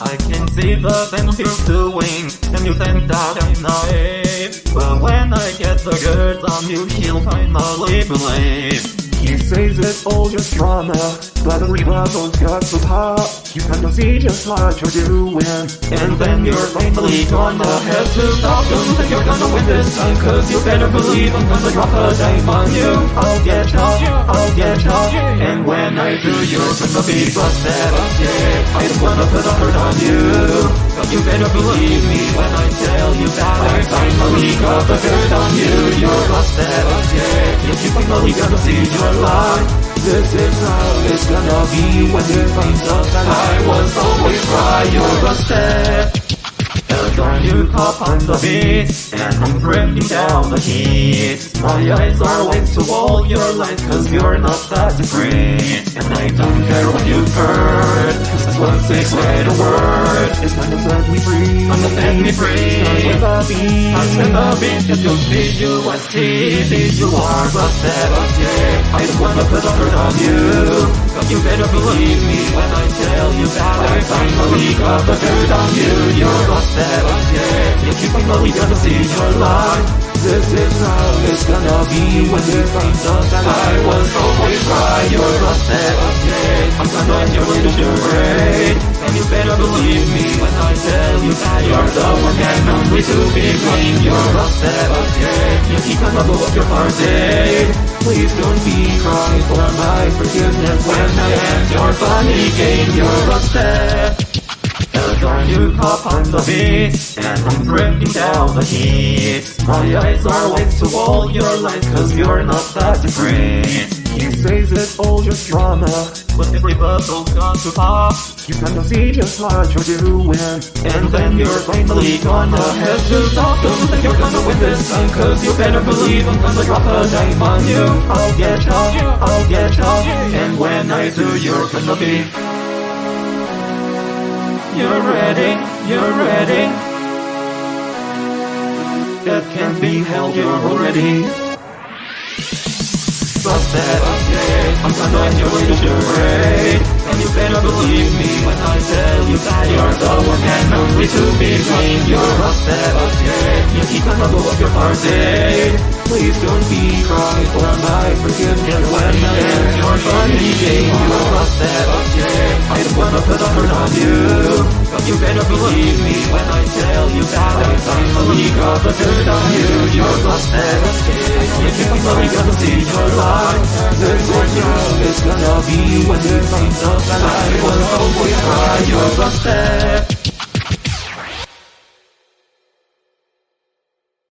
I can see the things you're doing, and you think that I'm naive. But when I get the goods on you, he'll finally believe. He says it's all just drama, but the rebel's got so hot. You can't see just what you're doing, and then you're finally gonna have to stop. Don't think you're gonna win this time, cause you better believe I'm gonna drop a dime on you. I'll get ya, and when I do, you're gonna be busted. I just wanna put a hurt on you, but you better believe me when I tell you that I finally got the dirt on you. You're busted. Yes, you finally gonna see your life. This is how it's gonna be when you find out that I was always right. You're busted. Darn you cop on the beat, and I'm bringing down the heat. My eyes are linked to all your lies, cause you're not that different. And I don't care what you've heard, cause that's one six-letter word. It's gonna set me free. Gonna set me free. With a beat. I said the beat, just don't B-U-S-T. You are busted. I just wanna put a hurt on you, but you better believe me when I tell you that I finally got the dirt on you. You're busted. Yes, you finally gonna see your life. This is how it's gonna be when you find out that I was always right. You're busted. I'm gonna end your little charade, and you better believe me when I tell you that you're the one and only to be blamed. You're busted. You keep on blow up your party. Please don't be crying for my forgiveness when I end your funny game. You're busted. Darn you cop on the beat, and I'm bringing down the heat. My eyes are linked to all your lies, cause you're not that different. He says it's all just drama, but every bubble's got to pop. You can't see just what you're doing, and then you're finally gonna have to stop. Don't think you're gonna win this time, cause you better believe I'm gonna drop a dime on you. I'll get ya, and when I do, you're gonna be. You're ready. That can't be held, you're already busted. I'm gonna end your little charade, and you better believe me when I tell you that you're the one and only to be blamed. You're busted. You keep on blow up your party. Please don't be crying for my forgiveness when I end your funny game. You're busted. I just wanna put a hurt on you, but you better believe me when I tell you that I finally got the dirt on you. You're busted. You keep finally gonna see your life. This is how it's gonna be when you find out that I was always right. You're busted.